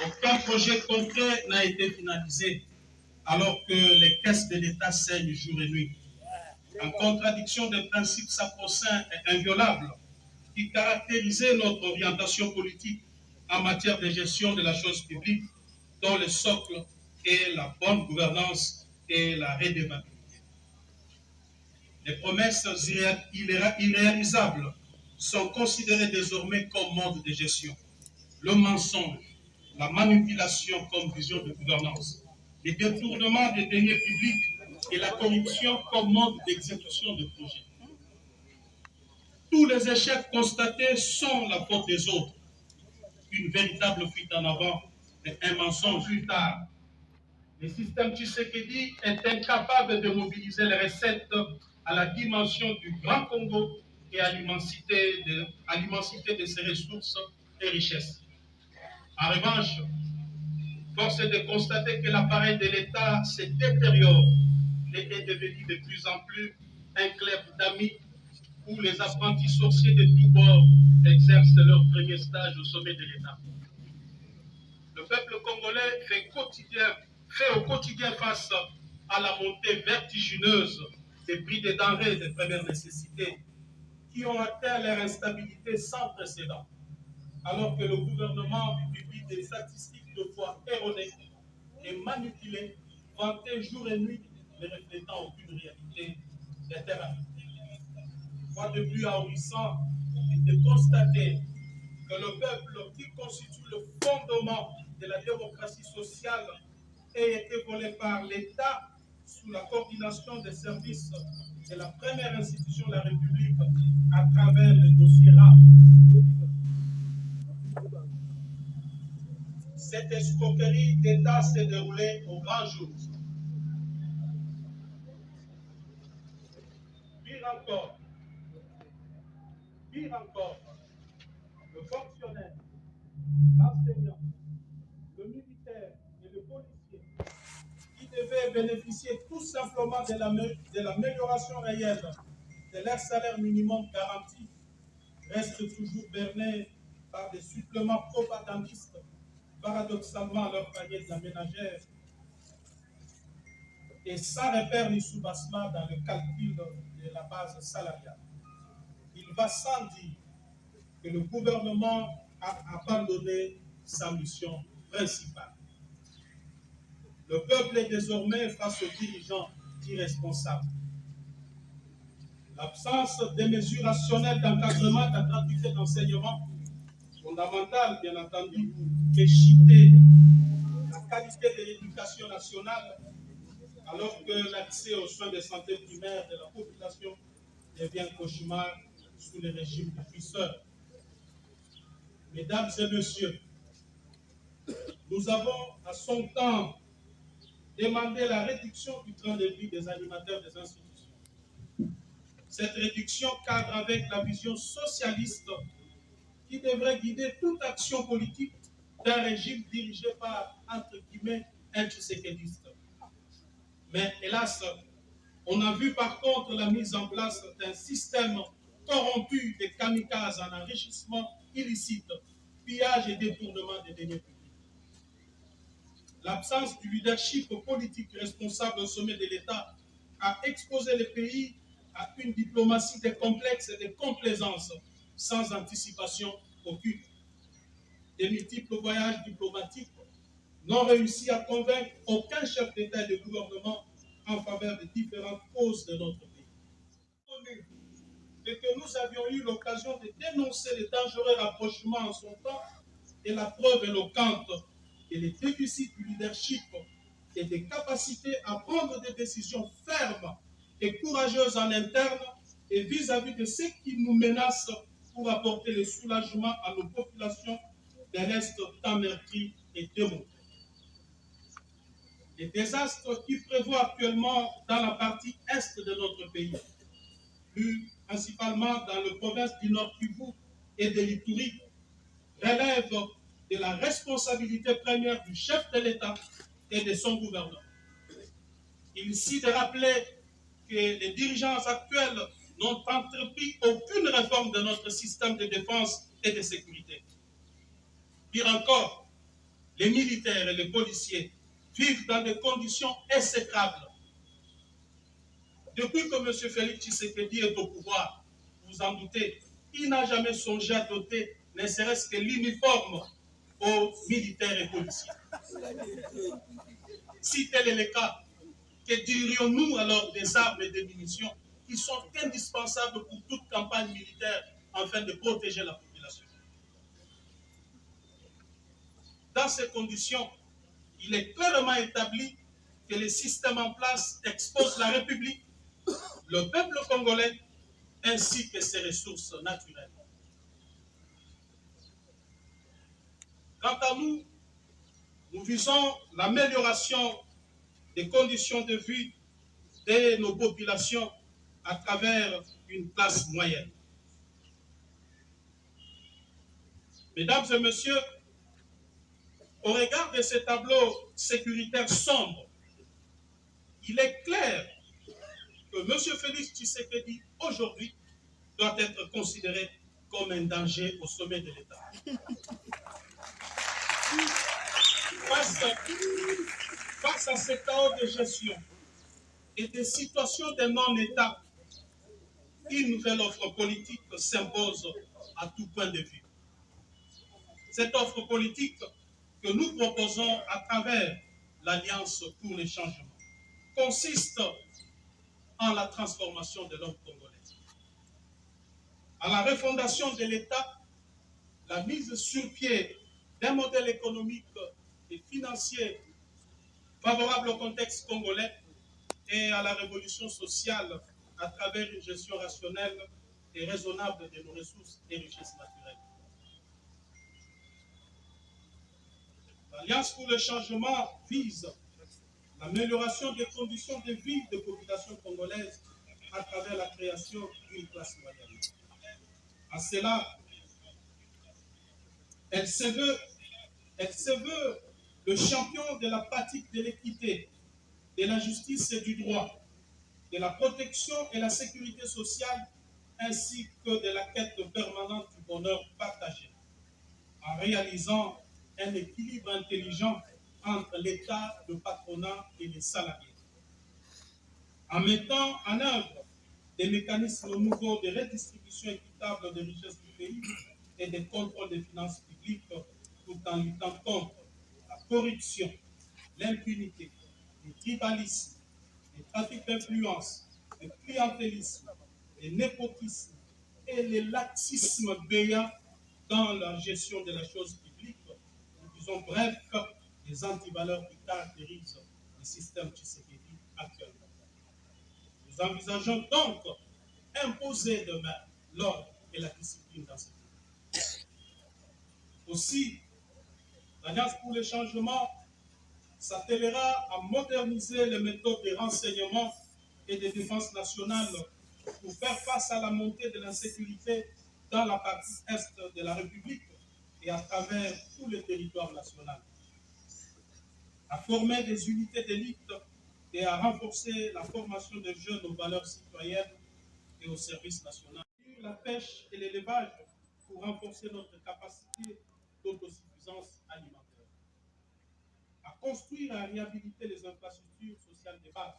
Aucun projet concret n'a été finalisé alors que les caisses de l'État saignent jour et nuit, en contradiction des principes sacro-saints et inviolables qui caractérisaient notre orientation politique en matière de gestion de la chose publique, dont le socle est la bonne gouvernance et la redevabilité. Les promesses irréalisables sont considérées désormais comme mode de gestion. Le mensonge, la manipulation comme vision de gouvernance, les détournements des deniers publics et la corruption comme mode d'exécution de projets. Tous les échecs constatés sont la faute des autres. Une véritable fuite en avant et un mensonge plus tard. Le système Tshisekedi est incapable de mobiliser les recettes à la dimension du Grand Congo et à l'immensité de ses ressources et richesses. En revanche, force est de constater que l'appareil de l'État se détériore et est devenu de plus en plus un club d'amis où les apprentis sorciers de tous bords exercent leur premier stage au sommet de l'État. Le peuple congolais fait au quotidien face à la montée vertigineuse des prix des denrées de première nécessité qui ont atteint leur instabilité sans précédent, alors que le gouvernement publie des statistiques de foi erronées et manipulées, vantées jour et nuit, ne reflétant aucune réalité des terrains. Quoi de plus ahurissant est de constater que le peuple qui constitue le fondement de la démocratie sociale ait été volé par l'État sous la coordination des services de la première institution de la République à travers le dossier RAP. Cette escroquerie d'État s'est déroulée au grand jour. Pire encore, le fonctionnaire, l'enseignant, le militaire et le policier qui devaient bénéficier tout simplement de l'amélioration réelle de leur salaire minimum garanti restent toujours bernés par des suppléments propagandistes paradoxalement à leur panier de la ménagère et sans repère ni soubassement dans le calcul de la base salariale. Il va sans dire que le gouvernement a abandonné sa mission principale. Le peuple est désormais face aux dirigeants irresponsables. L'absence de mesures rationnelles d'encadrement de la gratuité d'enseignement, fondamentale bien entendu pour échiter la qualité de l'éducation nationale, alors que l'accès aux soins de santé primaires de la population devient cauchemar sous le régime du puisseur. Mesdames et messieurs, nous avons à son temps demandé la réduction du train de vie des animateurs des institutions. Cette réduction cadre avec la vision socialiste qui devrait guider toute action politique d'un régime dirigé par, entre guillemets, un tshisekidiste. Mais hélas, on a vu par contre la mise en place d'un système corrompu des kamikazes en enrichissement illicite, pillage et détournement des deniers publics. L'absence du leadership politique responsable au sommet de l'État a exposé le pays à une diplomatie des complexes et des complaisances sans anticipation aucune. Des multiples voyages diplomatiques n'ont réussi à convaincre aucun chef d'État et de gouvernement en faveur des différentes causes de notre pays. Et que nous avions eu l'occasion de dénoncer les dangereux rapprochements en son temps, et la preuve éloquente que les déficits du leadership et des capacités à prendre des décisions fermes et courageuses en interne et vis-à-vis de ceux qui nous menacent pour apporter le soulagement à nos populations des restes tant meurtris et démontés. Les désastres qui prévoient actuellement dans la partie est de notre pays, plus principalement dans la province du Nord Kivu et de l'Ituri, relèvent de la responsabilité première du chef de l'État et de son gouvernement. Il ici de rappeler que les dirigeants actuels n'ont entrepris aucune réforme de notre système de défense et de sécurité. Pire encore, les militaires et les policiers vivent dans des conditions exécrables. Depuis que M. Félix Tshisekedi est au pouvoir, vous en doutez, il n'a jamais songé à doter ne serait-ce que l'uniforme aux militaires et policiers. Si tel est le cas, que dirions-nous alors des armes et des munitions qui sont indispensables pour toute campagne militaire afin de protéger la population? Dans ces conditions, il est clairement établi que le système en place expose la République, le peuple congolais, ainsi que ses ressources naturelles. Quant à nous, nous visons l'amélioration des conditions de vie de nos populations à travers une classe moyenne. Mesdames et messieurs, au regard de ce tableau sécuritaire sombre, il est clair que M. Félix Tshisekedi, aujourd'hui, doit être considéré comme un danger au sommet de l'État. Face à ce chaos de gestion et des situations de non-État, une nouvelle offre politique s'impose à tout point de vue. Cette offre politique que nous proposons à travers l'Alliance pour les changements consiste en la transformation de l'homme congolais, à la refondation de l'État, la mise sur pied d'un modèle économique et financier favorable au contexte congolais et à la révolution sociale à travers une gestion rationnelle et raisonnable de nos ressources et richesses naturelles. L'Alliance pour le changement vise l'amélioration des conditions de vie des populations congolaises à travers la création d'une classe moyenne. À cela, elle se veut le champion de la pratique de l'équité, de la justice et du droit, de la protection et la sécurité sociale, ainsi que de la quête permanente du bonheur partagé, en réalisant un équilibre intelligent entre l'État, le patronat et les salariés, en mettant en œuvre des mécanismes nouveaux de redistribution équitable des richesses du pays et de contrôle des finances publiques, tout en luttant contre la corruption, l'impunité, le tribalisme, les trafics d'influence, le clientélisme, le népotisme et le laxisme béant dans la gestion de la chose publique. Nous disons bref les antivaleurs qui caractérisent le système Tshisekedi actuellement. Nous envisageons donc imposer demain l'ordre et la discipline dans ce pays. Aussi, l'Alliance pour le changement s'attellera à moderniser les méthodes de renseignement et de défense nationale pour faire face à la montée de l'insécurité dans la partie est de la République et à travers tout le territoire national, à former des unités d'élite et à renforcer la formation des jeunes aux valeurs citoyennes et au service national. La pêche et l'élevage pour renforcer notre capacité d'autosuffisance alimentaire. À construire et à réhabiliter les infrastructures sociales de base.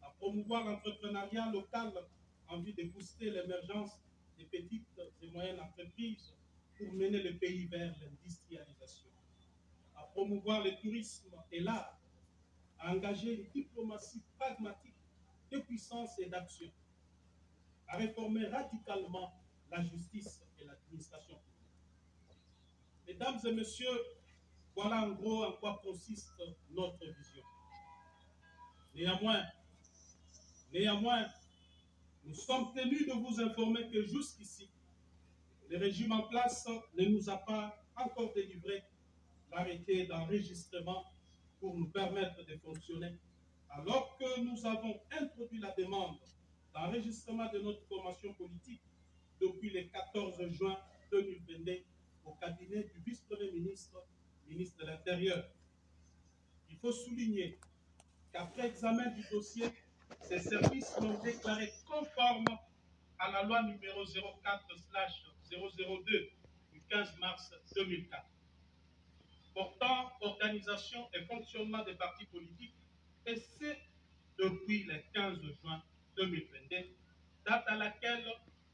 À promouvoir l'entrepreneuriat local en vue de booster l'émergence des petites et moyennes entreprises pour mener le pays vers l'industrialisation. À promouvoir le tourisme et l'art. À engager une diplomatie pragmatique de puissance et d'action. À réformer radicalement la justice et l'administration publique. Mesdames et messieurs, voilà en gros en quoi consiste notre vision. Néanmoins, nous sommes tenus de vous informer que jusqu'ici, le régime en place ne nous a pas encore délivré l'arrêté d'enregistrement pour nous permettre de fonctionner, alors que nous avons introduit la demande d'enregistrement de notre formation politique depuis le 14 juin 2022 au cabinet du vice-premier ministre, ministre de l'Intérieur. Il faut souligner qu'après examen du dossier, ces services l'ont déclaré conforme à la loi numéro 04/002 du 15 mars 2004, portant organisation et fonctionnement des partis politiques, et c'est depuis le 15 juin 2022, date à laquelle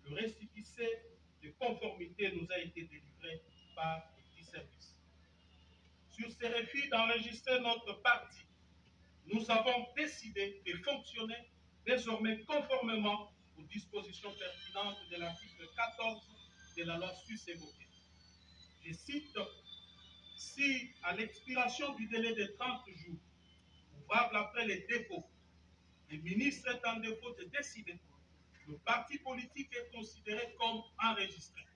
le récépissé de conformité nous a été délivré par les services. Sur ces refus d'enregistrer notre parti, nous avons décidé de fonctionner désormais conformément aux dispositions pertinentes de l'article 14 de la loi sus-évoquée. Je cite: si à l'expiration du délai de 30 jours, ouvrable après le dépôt, le ministre est en défaut de décider, le parti politique est considéré comme enregistré.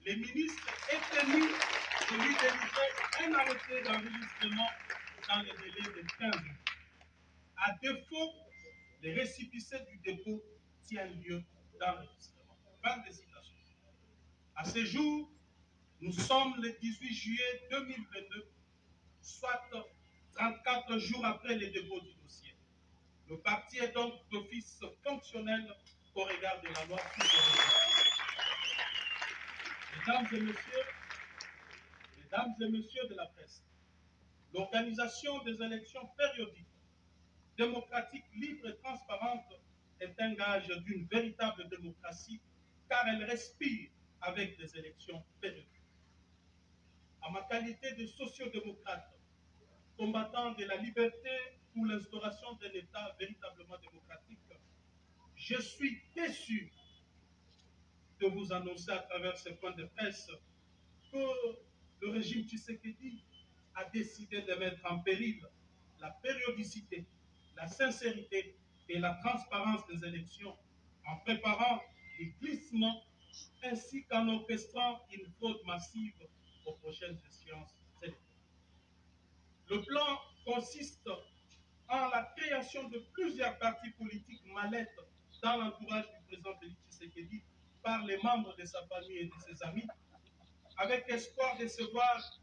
Le ministre est tenu de lui délivrer un arrêté d'enregistrement dans le délai de 15 jours. À défaut, le récépissé du dépôt tient lieu d'enregistrement. Fin de citation. À ce jour, nous sommes le 18 juillet 2022, soit 34 jours après le dépôt du dossier. Le parti est donc d'office fonctionnel au regard de la loi. Mesdames et messieurs de la presse, l'organisation des élections périodiques, démocratique, libre et transparente est un gage d'une véritable démocratie, car elle respire avec des élections périodiques. En ma qualité de sociodémocrate, combattant de la liberté pour l'instauration d'un État véritablement démocratique, je suis déçu de vous annoncer à travers ce point de presse que le régime Tshisekedi a décidé de mettre en péril la périodicité, la sincérité et la transparence des élections en préparant les glissements ainsi qu'en orchestrant une fraude massive aux prochaines échéances électorales. Le plan consiste en la création de plusieurs partis politiques mallettes dans l'entourage du président Félix Tshisekedi par les membres de sa famille et de ses amis, avec espoir de se voir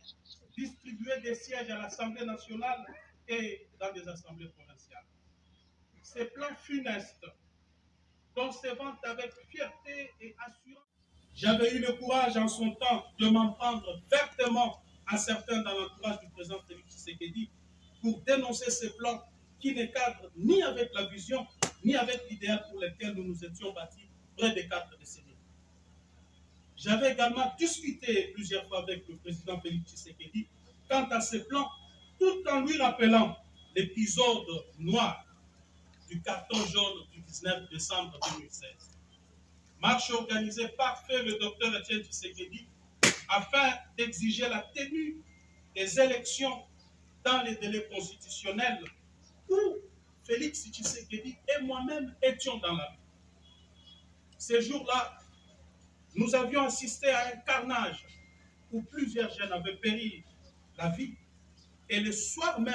distribuer des sièges à l'Assemblée nationale et dans des assemblées provinciales. Ces plans funestes, dont se vante avec fierté et assurance. J'avais eu le courage en son temps de m'en prendre vertement à certains dans l'entourage du président Félix Tshisekedi pour dénoncer ces plans qui ne cadrent ni avec la vision, ni avec l'idéal pour lequel nous nous étions bâtis près de 4 décennies. J'avais également discuté plusieurs fois avec le président Félix Tshisekedi quant à ces plans, tout en lui rappelant l'épisode noir du carton jaune du 19 décembre 2016. Marche organisée par feu le docteur Etienne Tshisekedi afin d'exiger la tenue des élections dans les délais constitutionnels où Félix Tshisekedi et moi-même étions dans la rue. Ces jours-là, nous avions assisté à un carnage où plusieurs jeunes avaient péri la vie. Et le soir du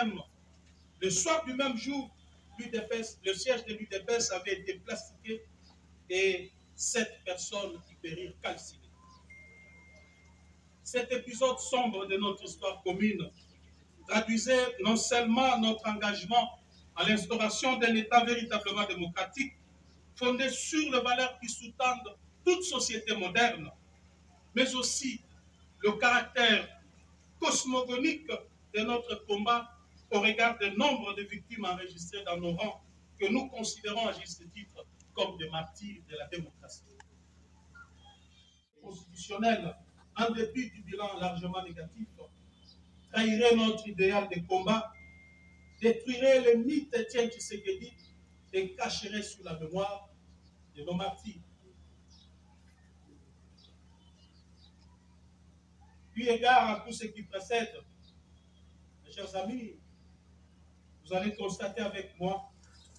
même jour, le siège de l'UDPS avait été plastiqué et 7 personnes qui périrent calcinées. Cet épisode sombre de notre histoire commune traduisait non seulement notre engagement à l'instauration d'un État véritablement démocratique, fondé sur les valeurs qui sous-tendent toute société moderne, mais aussi le caractère cosmogonique de notre combat au regard du nombre de victimes enregistrées dans nos rangs, que nous considérons à juste titre comme des martyrs de la démocratie. Constitutionnel, en dépit du bilan largement négatif, trahirait notre idéal de combat, détruirait le mythe d'Étienne Tshisekedi et cacherait sous la mémoire de nos martyrs. Puis égard à tout ce qui précède, mes chers amis, vous allez constater avec moi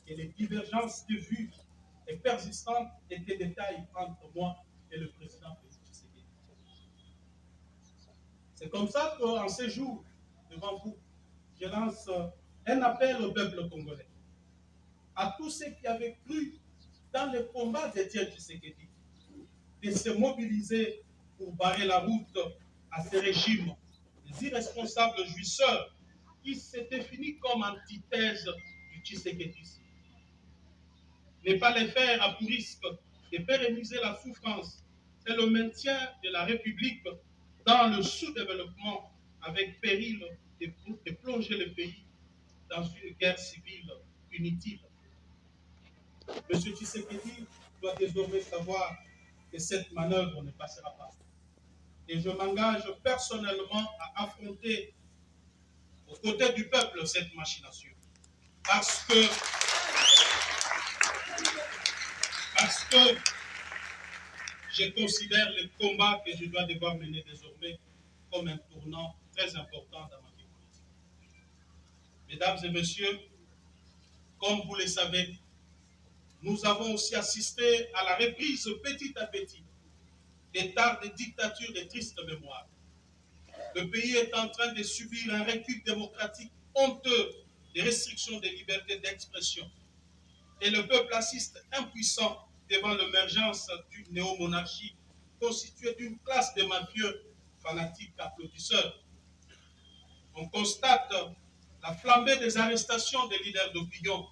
que les divergences de vues et persistantes étaient des tailles entre moi et le président Félix Tshisekedi. C'est comme ça qu'en ces jours, devant vous, je lance un appel au peuple congolais, à tous ceux qui avaient cru dans le combat d'Étienne Tshisekedi, de se mobiliser pour barrer la route à ces régimes, des irresponsables jouisseurs qui se définissent comme antithèse du Tshisekedi. Ne pas les faire à pour risque de pérenniser la souffrance et le maintien de la République dans le sous-développement avec péril de plonger le pays dans une guerre civile inutile. M. Tshisekedi doit désormais savoir que cette manœuvre ne passera pas. Et je m'engage personnellement à affronter aux côtés du peuple cette machination. Parce que je considère le combat que je dois devoir mener désormais comme un tournant très important dans ma vie politique. Mesdames et messieurs, comme vous le savez, nous avons aussi assisté à la reprise petit à petit des tares de dictature et tristes mémoires. Le pays est en train de subir un recul démocratique honteux des restrictions des libertés d'expression. Et le peuple assiste impuissant devant l'émergence d'une néo-monarchie constituée d'une classe de mafieux fanatiques applaudisseurs. On constate la flambée des arrestations des leaders d'opinion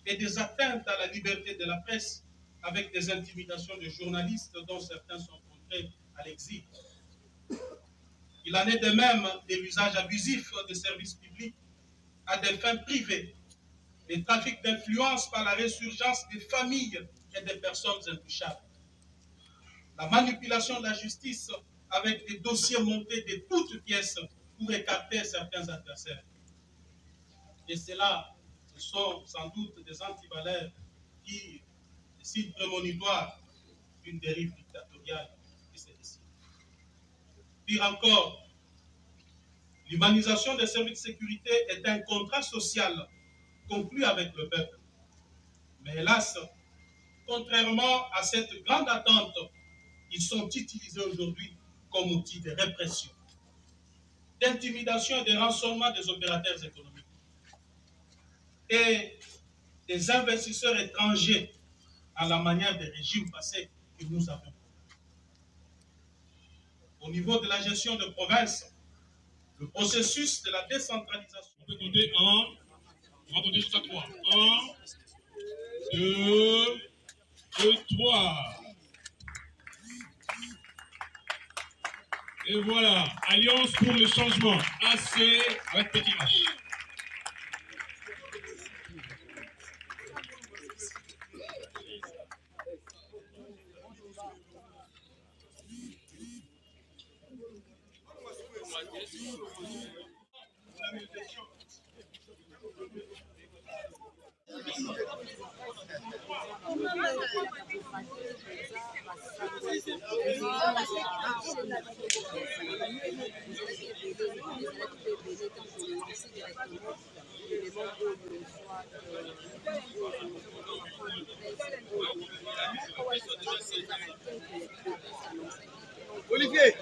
et des atteintes à la liberté de la presse avec des intimidations de journalistes dont certains sont contraints à l'exil. Il en est de même de l'usage abusif des services publics à des fins privées, des trafics d'influence par la résurgence des familles et des personnes intouchables, la manipulation de la justice avec des dossiers montés de toutes pièces pour écarter certains adversaires. Et cela, ce sont sans doute des antivaleurs qui, des signes prémonitoires d'une dérive dictatoriale qui se décide. Pire encore, l'humanisation des services de sécurité est un contrat social conclu avec le peuple. Mais hélas, contrairement à cette grande attente, ils sont utilisés aujourd'hui comme outil de répression, d'intimidation et de rançonnement des opérateurs économiques et des investisseurs étrangers à la manière des régimes passés que nous avons. Au niveau de la gestion de province, le processus de la décentralisation. On peut compter 1, on va compter jusqu'à 3. 1, 2 et 3. Et voilà, Alliance pour le changement, AC avec Petit H. Olivier.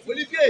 Olivier.